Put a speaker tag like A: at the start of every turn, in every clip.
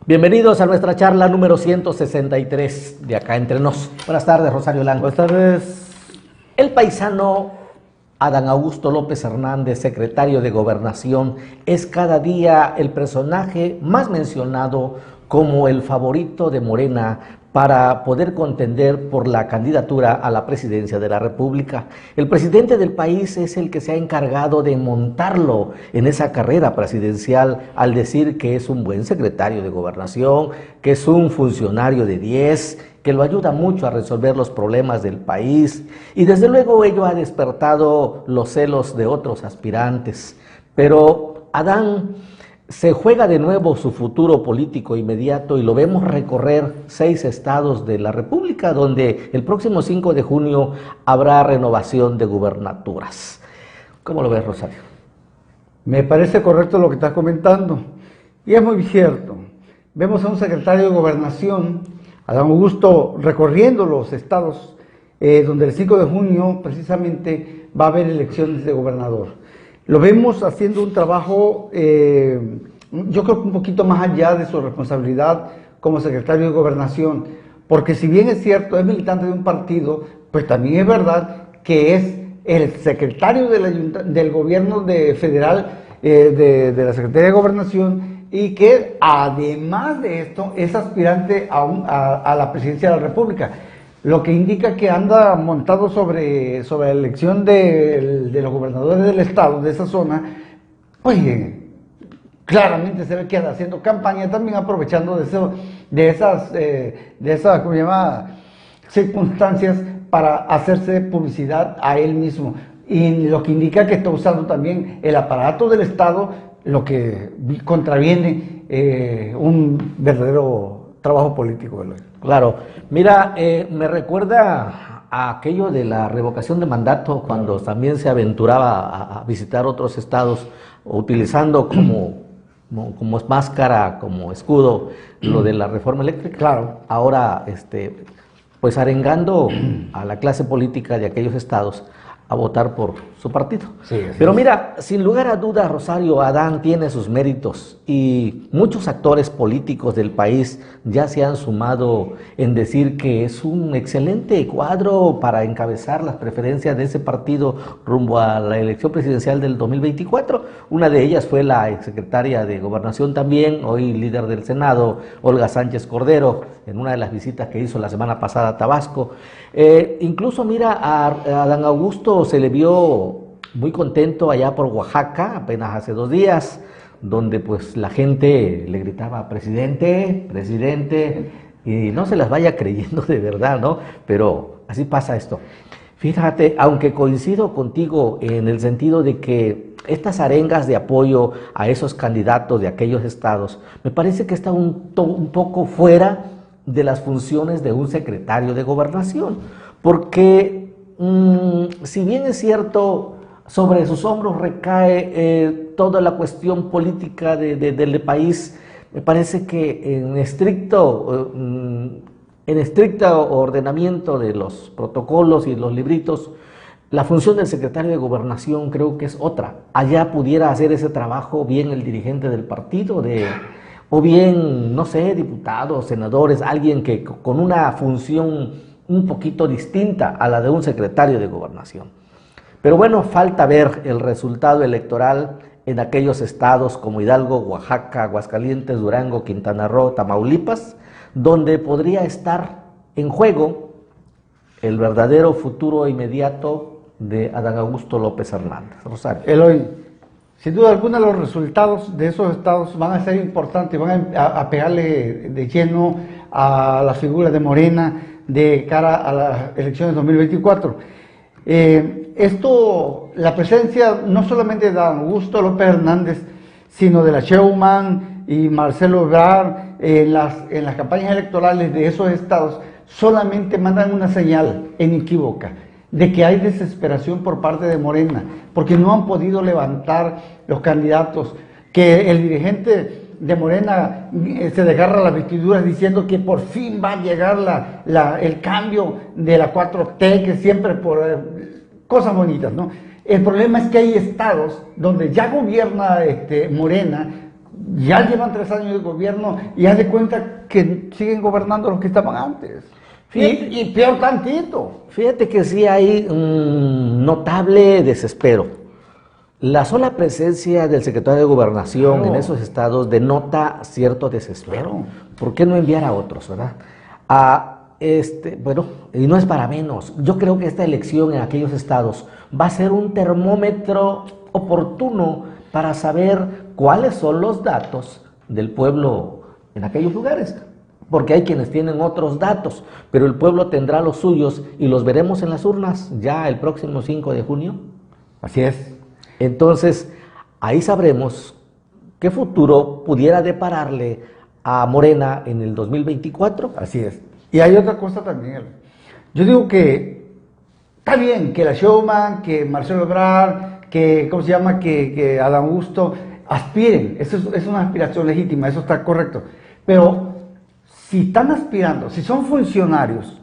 A: Bienvenidos a nuestra charla número 163 de Acá Entre Nos. Buenas tardes, Rosario Lango.
B: Buenas tardes.
A: El paisano Adán Augusto López Hernández, secretario de Gobernación, es cada día el personaje más mencionado como el favorito de Morena para poder contender por la candidatura a la presidencia de la República. El presidente del país es el que se ha encargado de montarlo en esa carrera presidencial al decir que es un buen secretario de Gobernación, que es un funcionario de 10, que lo ayuda mucho a resolver los problemas del país, y desde luego ello ha despertado los celos de otros aspirantes. Pero Adán se juega de nuevo su futuro político inmediato y lo vemos recorrer 6 estados de la República, donde el próximo 5 de junio habrá renovación de gubernaturas. ¿Cómo lo ves, Rosario?
B: Me parece correcto lo que estás comentando, y es muy cierto. Vemos a un secretario de Gobernación, Adán Augusto, recorriendo los estados donde el 5 de junio precisamente va a haber elecciones de gobernador. Lo vemos haciendo un trabajo, yo creo que un poquito más allá de su responsabilidad como secretario de Gobernación, porque si bien es cierto, es militante de un partido, pues también es verdad que es el secretario del gobierno federal, de la Secretaría de Gobernación, y que además de esto es aspirante a la presidencia de la República. Lo que indica que anda montado sobre la elección de los gobernadores del estado, de esa zona. Oye, claramente se ve que anda haciendo campaña, también aprovechando de esas ¿cómo se llama?, circunstancias para hacerse publicidad a él mismo. Y lo que indica que está usando también el aparato del estado, lo que contraviene un verdadero trabajo político.
A: Claro, mira, me recuerda a aquello de la revocación de mandato, cuando también se aventuraba a visitar otros estados, utilizando como máscara, como escudo, lo de la reforma eléctrica.
B: Claro.
A: Ahora, pues arengando a la clase política de aquellos estados a votar por su partido.
B: Sí,
A: pero mira, sin lugar a dudas, Rosario, Adán tiene sus méritos y muchos actores políticos del país ya se han sumado en decir que es un excelente cuadro para encabezar las preferencias de ese partido rumbo a la elección presidencial del 2024. Una de ellas fue la exsecretaria de Gobernación también, hoy líder del Senado, Olga Sánchez Cordero, en una de las visitas que hizo la semana pasada a Tabasco. Incluso mira, a Adán Augusto se le vio muy contento allá por Oaxaca, apenas hace 2 días, donde pues la gente le gritaba, presidente, presidente, y no se las vaya creyendo de verdad, ¿no? Pero así pasa esto. Fíjate, aunque coincido contigo en el sentido de que estas arengas de apoyo a esos candidatos de aquellos estados, me parece que está un poco fuera de las funciones de un secretario de Gobernación, porque si bien es cierto, sobre sus hombros recae toda la cuestión política del país, me parece que en estricto ordenamiento de los protocolos y los libritos, la función del secretario de Gobernación creo que es otra. Allá pudiera hacer ese trabajo bien el dirigente del partido, o bien, no sé, diputados, senadores, alguien que con una función un poquito distinta a la de un secretario de Gobernación. Pero bueno, falta ver el resultado electoral en aquellos estados como Hidalgo, Oaxaca, Aguascalientes, Durango, Quintana Roo, Tamaulipas, donde podría estar en juego el verdadero futuro inmediato de Adán Augusto López Hernández. Rosario.
B: Eloy, sin duda alguna los resultados de esos estados van a ser importantes, van a pegarle de lleno a la figura de Morena de cara a las elecciones 2024. La presencia no solamente de Augusto López Hernández, sino de la Sheinbaum y Marcelo Ebrard en las campañas electorales de esos estados, solamente mandan una señal inequívoca de que hay desesperación por parte de Morena, porque no han podido levantar los candidatos, que el dirigente de Morena se desgarra las vestiduras diciendo que por fin va a llegar el cambio de la 4T, que siempre cosas bonitas, ¿no? El problema es que hay estados donde ya gobierna Morena, ya llevan 3 años de gobierno y haz de cuenta que siguen gobernando los que estaban antes. Y peor tantito.
A: Fíjate que sí hay un notable desespero. La sola presencia del secretario de Gobernación en esos estados denota cierto desespero.
B: Claro.
A: ¿Por qué no enviar a otros, verdad? Bueno, y no es para menos. Yo creo que esta elección en aquellos estados va a ser un termómetro oportuno para saber cuáles son los datos del pueblo en aquellos lugares. Porque hay quienes tienen otros datos, pero el pueblo tendrá los suyos y los veremos en las urnas ya el próximo 5 de junio.
B: Así es.
A: Entonces, ahí sabremos qué futuro pudiera depararle a Morena en el 2024.
B: Así es. Y hay otra cosa también. Yo digo que está bien que la Showman, que Marcelo Ebrard, que, ¿cómo se llama? Que Adán Augusto aspiren. Eso es una aspiración legítima, eso está correcto. Pero si están aspirando, si son funcionarios,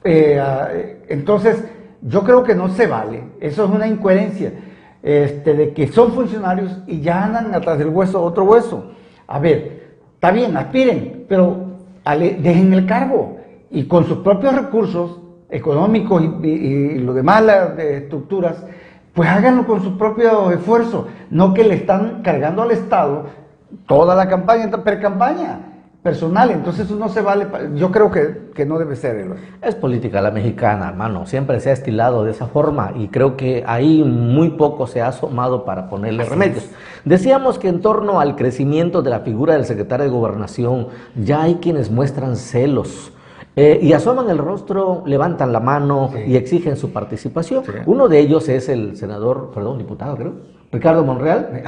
B: entonces yo creo que no se vale. Eso es una incoherencia de que son funcionarios y ya andan atrás del hueso otro hueso. A ver, está bien, aspiren, pero dejen el cargo y con sus propios recursos económicos y lo demás, las estructuras, pues háganlo con su propio esfuerzo, no que le están cargando al Estado toda la campaña, pre-campaña personal. Entonces eso no se vale. Yo creo que no debe ser, Eloy.
A: Es política la mexicana, hermano, siempre se ha estilado de esa forma y creo que ahí muy poco se ha asomado para ponerle remedios. Decíamos que en torno al crecimiento de la figura del secretario de Gobernación ya hay quienes muestran celos y asoman el rostro, levantan la mano y exigen su participación. Sí. Uno de ellos es el diputado creo, Ricardo Monreal,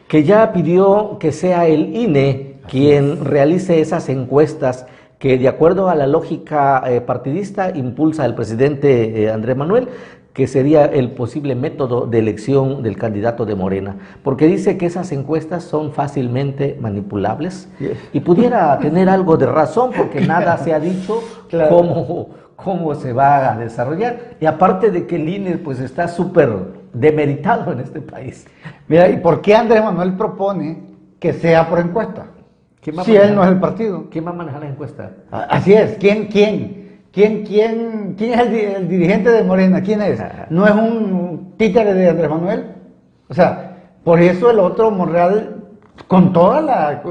A: que ya pidió que sea el INE quien realice esas encuestas que, de acuerdo a la lógica partidista, impulsa el presidente Andrés Manuel, que sería el posible método de elección del candidato de Morena, porque dice que esas encuestas son fácilmente manipulables y pudiera tener algo de razón, porque nada se ha dicho cómo se va a desarrollar, y aparte de que el INE pues está súper demeritado en este país.
B: Mira, ¿y por qué Andrés Manuel propone que sea por encuesta? Si él no es el partido.
A: ¿Quién va a manejar la encuesta?
B: Así es. ¿Quién es el dirigente de Morena? ¿Quién es? ¿No es un títere de Andrés Manuel? O sea, por eso el otro Monreal, con toda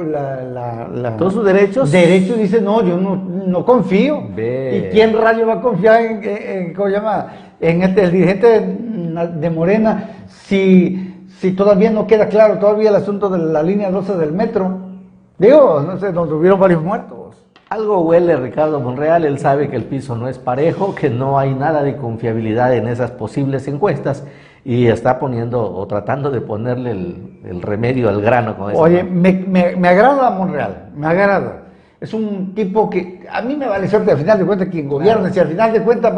A: todos sus derechos,
B: dice, no, yo no confío. ¿Y quién rayo va a confiar en ¿cómo se llama? En el dirigente de Morena si todavía no queda claro todavía el asunto de la línea 12 del metro? Digo, no sé, donde hubieron varios muertos.
A: Algo huele Ricardo Monreal, él sabe que el piso no es parejo, que no hay nada de confiabilidad en esas posibles encuestas y está poniendo o tratando de ponerle el remedio al grano con eso.
B: Oye, me agrada Monreal, me agrada. Es un tipo que a mí me vale suerte, al final de cuentas quien gobierna, si al final de cuentas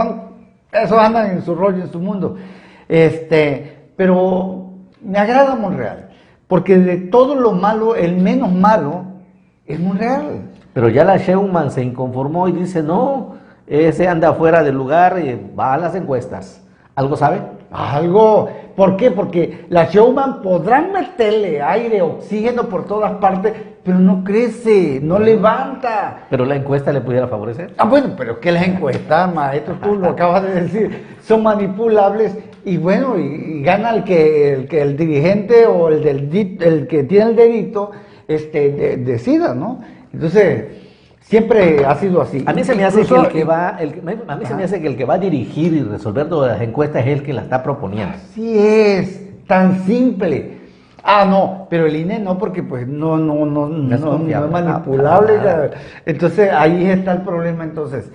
B: esos andan en su rollo, en su mundo. Pero me agrada Monreal, porque de todo lo malo, el menos malo es Monreal.
A: Pero ya la Sheinbaum se inconformó y dice, no, ese anda fuera del lugar y va a las encuestas. ¿Algo sabe?
B: Algo. ¿Por qué? Porque la Sheinbaum podrán meterle aire, oxígeno por todas partes, pero no crece, no levanta.
A: ¿Pero la encuesta le pudiera favorecer?
B: Bueno, pero que las encuestas, maestro, tú lo acabas de decir, son manipulables y bueno, y gana el dirigente o el que tiene el delito decida, ¿no? Entonces, siempre ha sido así.
A: A mí se me hace que el que va a dirigir y resolver todas las encuestas es el que la está proponiendo.
B: Así es, tan simple. No, pero el INE no, porque pues no es manipulable. Entonces, ahí está el problema. Entonces,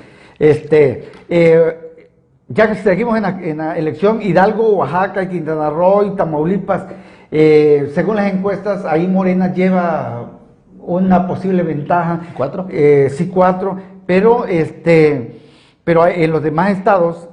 B: ya que seguimos en la elección, Hidalgo, Oaxaca, Quintana Roo y Tamaulipas, según las encuestas, ahí Morena lleva una posible ventaja.
A: 4.
B: Sí, 4, pero en los demás estados,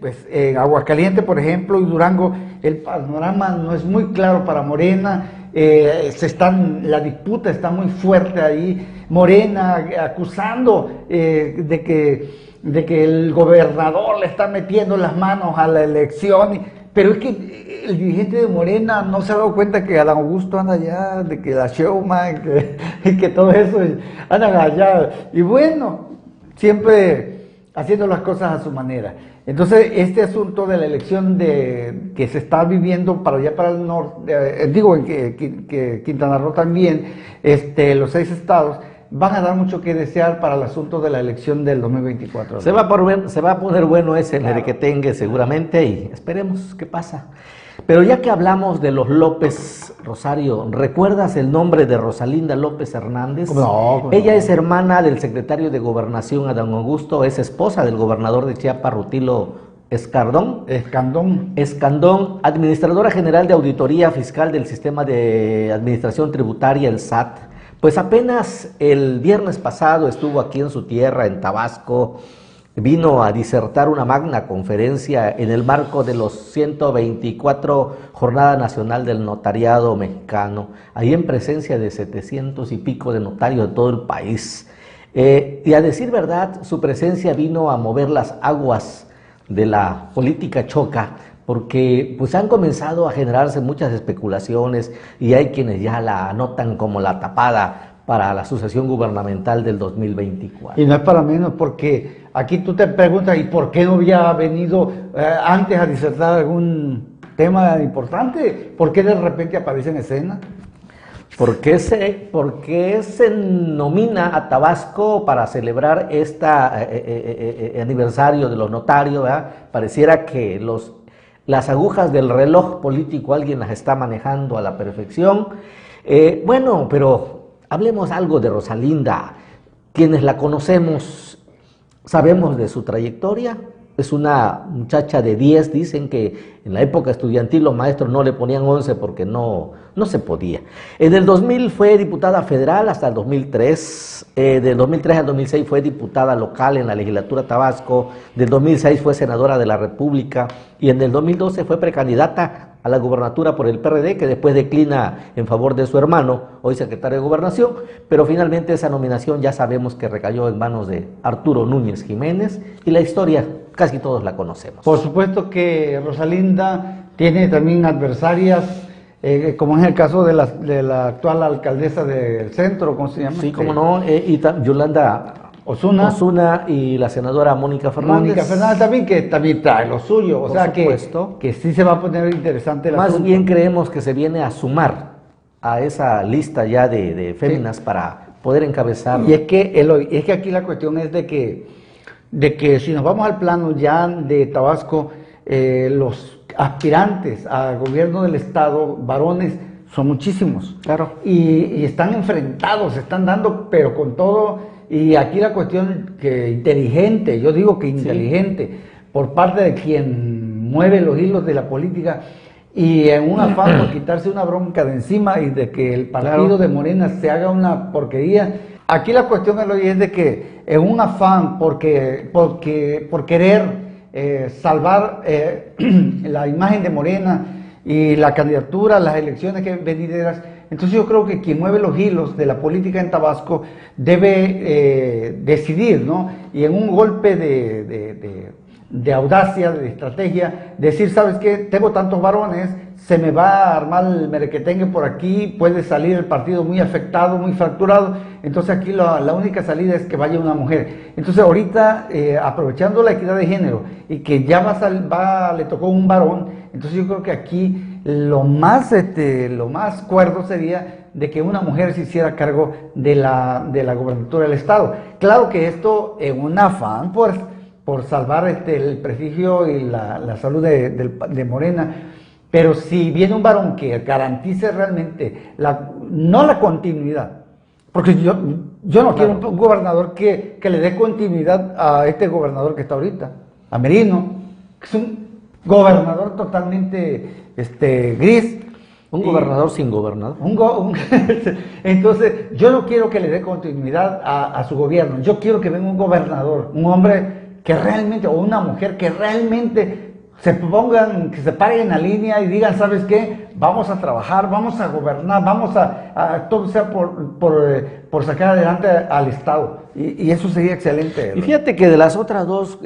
B: pues en Aguascalientes, por ejemplo, y Durango, el panorama no es muy claro para Morena. La disputa está muy fuerte ahí. Morena acusando de de que el gobernador le está metiendo las manos a la elección, pero es que el dirigente de Morena no se ha dado cuenta que Adán Augusto anda allá, de que la Sheinbaum, que todo eso andan allá, y bueno, siempre haciendo las cosas a su manera. Entonces, este asunto de la elección que se está viviendo para allá para el norte, digo que Quintana Roo también, los 6 estados, van a dar mucho que desear para el asunto de la elección del 2024.
A: Se va a poner bueno ese merequetengue seguramente y esperemos qué pasa. Pero ya que hablamos de los López, Rosario, ¿recuerdas el nombre de Rosalinda López Hernández?
B: No.
A: Ella es hermana del secretario de Gobernación Adán Augusto, es esposa del gobernador de Chiapas, Rutilio Escandón, administradora general de Auditoría Fiscal del Sistema de Administración Tributaria, el SAT. Pues apenas el viernes pasado estuvo aquí en su tierra, en Tabasco, vino a disertar una magna conferencia en el marco de los 124 Jornada Nacional del Notariado Mexicano, ahí en presencia de 700 y pico de notarios de todo el país. Y a decir verdad, su presencia vino a mover las aguas de la política choca, porque pues han comenzado a generarse muchas especulaciones y hay quienes ya la anotan como la tapada para la sucesión gubernamental del 2024.
B: Y no es para menos, porque aquí tú te preguntas, ¿y por qué no había venido antes a disertar algún tema importante? ¿Por qué de repente aparece en escena?
A: ¿Por qué se nomina a Tabasco para celebrar este aniversario de los notarios, ¿verdad? Pareciera que las agujas del reloj político alguien las está manejando a la perfección. Bueno, pero hablemos algo de Rosalinda. Quienes la conocemos sabemos de su trayectoria. Es una muchacha de 10, dicen que en la época estudiantil los maestros no le ponían 11 porque no se podía. En el 2000 fue diputada federal hasta el 2003, del 2003 al 2006 fue diputada local en la legislatura Tabasco, del 2006 fue senadora de la República y en el 2012 fue precandidata a la gubernatura por el PRD, que después declina en favor de su hermano, hoy secretario de Gobernación, pero finalmente esa nominación ya sabemos que recayó en manos de Arturo Núñez Jiménez y la historia casi todos la conocemos.
B: Por supuesto que Rosalinda tiene también adversarias, como es el caso de la actual alcaldesa del centro, ¿cómo se llama?
A: Sí, cómo no, Yolanda Osuna y la senadora Mónica Fernández.
B: Mónica Fernández también, que también trae lo suyo, o sea que sí se va a poner interesante el asunto.
A: Más bien creemos que se viene a sumar a esa lista ya de féminas para poder encabezar.
B: Y es que aquí la cuestión es de que si nos vamos al plano ya de Tabasco, los aspirantes a gobierno del estado, varones, son muchísimos.
A: Claro.
B: Y están enfrentados, se están dando, pero con todo. Y aquí la cuestión que inteligente, yo digo que inteligente, sí, por parte de quien mueve los hilos de la política y en un afán por quitarse una bronca de encima y de que el partido de Morena se haga una porquería. Aquí la cuestión es de que en un afán por querer salvar la imagen de Morena y la candidatura a las elecciones que venideras, entonces yo creo que quien mueve los hilos de la política en Tabasco debe decidir, ¿no? Y en un golpe de audacia, de estrategia, decir, ¿sabes qué? Tengo tantos varones, se me va a armar el merequetengue por aquí, puede salir el partido muy afectado, muy fracturado, entonces aquí la única salida es que vaya una mujer. Entonces ahorita, aprovechando la equidad de género y que ya le tocó un varón, entonces yo creo que aquí lo más cuerdo sería de que una mujer se hiciera cargo de la gobernatura del estado. Claro que esto en un afán por salvar el prestigio y la salud de Morena, pero si viene un varón que garantice realmente no la continuidad, porque yo no quiero un gobernador que le dé continuidad a este gobernador que está ahorita, a Merino, que es un gobernador totalmente gris.
A: Un gobernador sin gobernador.
B: Entonces, yo no quiero que le dé continuidad a su gobierno, yo quiero que venga un gobernador, un hombre que realmente, o una mujer que realmente que se paren en la línea y digan, ¿sabes qué? Vamos a trabajar, vamos a gobernar, todo sea por por sacar adelante al Estado. Y eso sería excelente.
A: Y fíjate que de las otras dos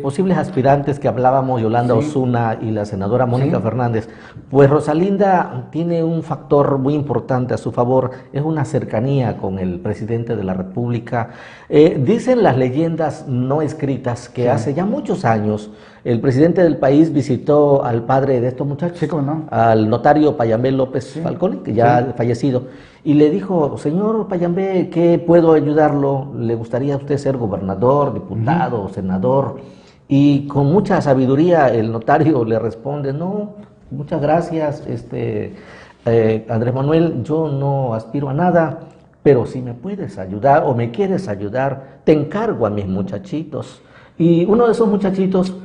A: posibles aspirantes que hablábamos, Yolanda Osuna y la senadora Mónica Fernández, pues Rosalinda tiene un factor muy importante a su favor, es una cercanía con el presidente de la República. Dicen las leyendas no escritas que hace ya muchos años el presidente del país visitó al padre de estos muchachos, al notario Payambé López Falcón, que ya ha fallecido, y le dijo: señor Payambé, ¿qué puedo ayudarlo? ¿Le gustaría a usted ser gobernador, diputado, senador? Y con mucha sabiduría el notario le responde: no, muchas gracias, Andrés Manuel, yo no aspiro a nada, pero si me puedes ayudar o me quieres ayudar, te encargo a mis muchachitos. Y uno de esos muchachitos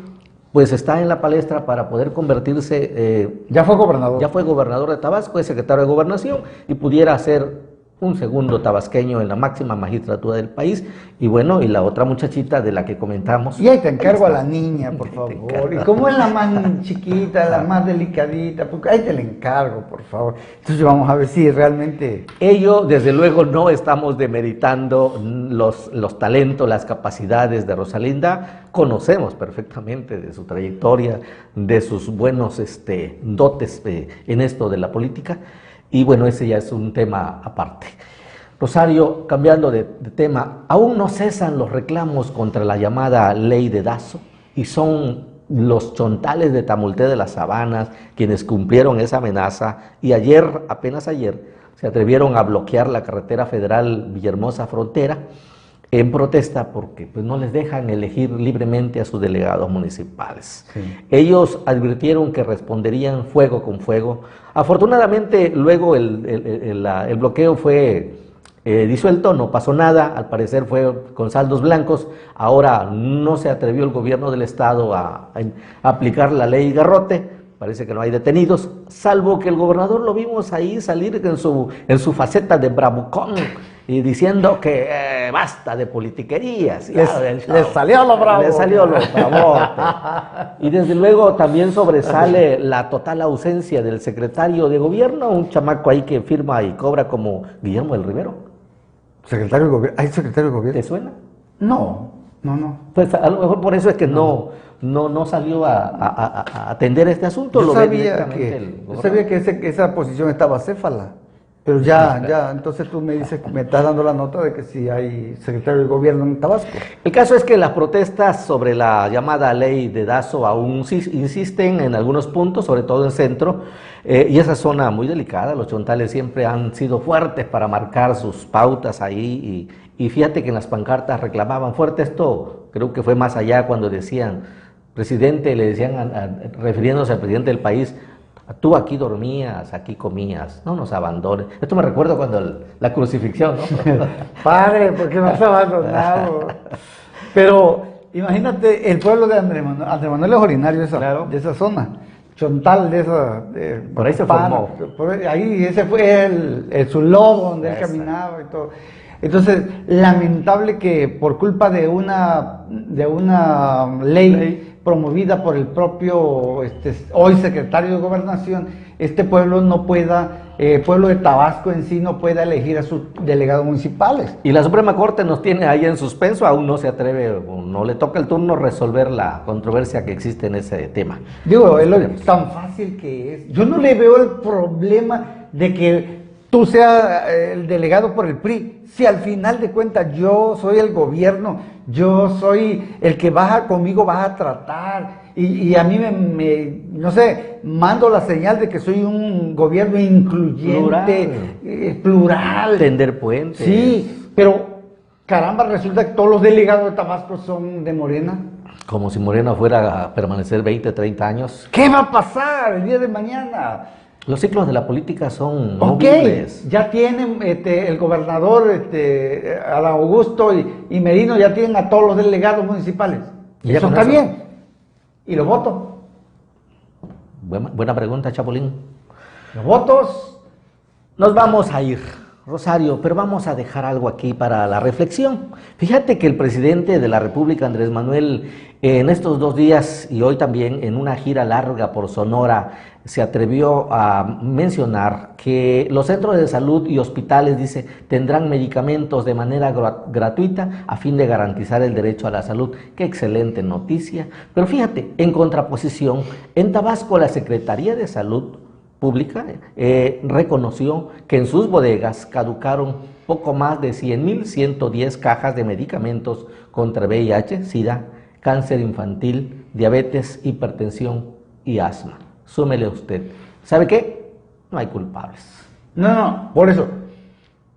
A: pues está en la palestra para poder convertirse...
B: ya fue gobernador.
A: Ya fue gobernador de Tabasco, es secretario de Gobernación y pudiera ser un segundo tabasqueño en la máxima magistratura del país. Y bueno, y la otra muchachita de la que comentamos...
B: Y ahí te encargo a la niña, por favor. Y como es la más chiquita, la más delicadita, porque ahí te la encargo, por favor. Entonces vamos a ver si realmente...
A: Ello, desde luego, no estamos demeritando los talentos, las capacidades de Rosalinda. Conocemos perfectamente de su trayectoria, de sus buenos dotes en esto de la política. Y bueno, ese ya es un tema aparte. Rosario, cambiando de tema, aún no cesan los reclamos contra la llamada ley de Dazo, y son los chontales de Tamulté de las Sabanas quienes cumplieron esa amenaza, y ayer, apenas ayer, se atrevieron a bloquear la carretera federal Villahermosa Frontera en protesta porque pues, no les dejan elegir libremente a sus delegados municipales. Ellos advirtieron que responderían fuego con fuego. Afortunadamente, luego el bloqueo fue disuelto, no pasó nada, al parecer fue con saldos blancos. Ahora no se atrevió el gobierno del estado a aplicar la ley Garrote. Parece que no hay detenidos, salvo que el gobernador lo vimos ahí salir en su faceta de bravucón y diciendo que basta de politiquerías.
B: Les salió lo bravo.
A: Les salió lo bravo. Y desde luego también sobresale la total ausencia del secretario de gobierno, un chamaco ahí que firma y cobra como Guillermo del Rivero.
B: ¿Secretario de gobierno? ¿Hay secretario de gobierno?
A: ¿Te suena?
B: No.
A: Pues a lo mejor por eso es que no salió a atender este asunto.
B: Yo sabía que esa posición estaba céfala, pero ya, entonces tú me dices, me estás dando la nota de que sí hay secretario de gobierno en Tabasco.
A: El caso es que las protestas sobre la llamada ley de Dazo aún insisten en algunos puntos, sobre todo en centro, y esa zona muy delicada. Los chontales siempre han sido fuertes para marcar sus pautas ahí, y fíjate que en las pancartas reclamaban fuerte esto. Creo que fue más allá cuando decían, presidente, le decían refiriéndose al presidente del país: tú aquí dormías, aquí comías, no nos abandones. Esto me recuerda cuando la crucifixión, ¿no?
B: Padre, ¿por qué nos ha abandonado? Pero imagínate, el pueblo de Andrés Manuel es originario de esa zona, chontal de esa...
A: por ahí se formó.
B: Ahí ese fue su lodo donde él caminaba y todo. Entonces, lamentable que por culpa de una ley promovida por el propio hoy secretario de Gobernación, este pueblo no pueda, pueblo de Tabasco en sí no pueda elegir a sus delegados municipales.
A: Y la Suprema Corte nos tiene ahí en suspenso, aún no se atreve, no le toca el turno resolver la controversia que existe en ese tema.
B: Digo, es tan fácil que es. Yo no le veo el problema de que tú seas el delegado por el PRI, si al final de cuentas yo soy el gobierno, yo soy el que conmigo vas a tratar, y a mí no sé, mando la señal de que soy un gobierno incluyente, plural.
A: Tender puentes.
B: Sí, pero caramba, resulta que todos los delegados de Tabasco son de Morena.
A: Como si Morena fuera a permanecer 20, 30 años.
B: ¿Qué va a pasar el día de mañana?
A: Los ciclos de la política son movibles.
B: Ya tienen el gobernador, Adán Augusto y Merino, ya tienen a todos los delegados municipales. Y eso está bien. ¿Y los votos?
A: Buena pregunta, Chapulín.
B: Los votos.
A: Nos vamos a ir, Rosario, pero vamos a dejar algo aquí para la reflexión. Fíjate que el presidente de la República, Andrés Manuel, En estos 2 días y hoy también en una gira larga por Sonora se atrevió a mencionar que los centros de salud y hospitales, dice, tendrán medicamentos de manera gratuita a fin de garantizar el derecho a la salud. Qué excelente noticia. Pero fíjate, en contraposición, en Tabasco la Secretaría de Salud Pública reconoció que en sus bodegas caducaron poco más de 100.110 cajas de medicamentos contra VIH, SIDA, cáncer infantil, diabetes, hipertensión y asma. Súmele usted. ¿Sabe qué? No hay culpables.
B: No, por eso.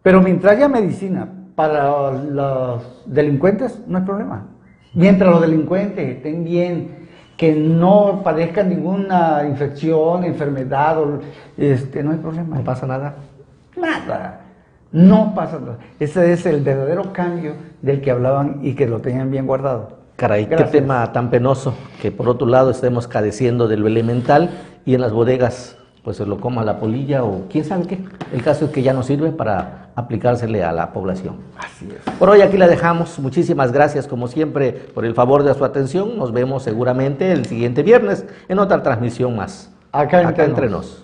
B: Pero mientras haya medicina para los delincuentes, no hay problema. Mientras los delincuentes estén bien, que no padezcan ninguna infección, enfermedad, no hay problema.
A: ¿No pasa nada?
B: Nada. No pasa nada. Ese es el verdadero cambio del que hablaban y que lo tenían bien guardado.
A: Caray,
B: Gracias.
A: qué tema tan penoso, que por otro lado estemos cadeciendo de lo elemental y en las bodegas pues se lo coma la polilla o quién sabe qué. El caso es que ya no sirve para aplicársele a la población.
B: Así es.
A: Por hoy aquí la dejamos. Muchísimas gracias como siempre por el favor de su atención. Nos vemos seguramente el siguiente viernes en otra transmisión más.
B: Acá
A: entre nos.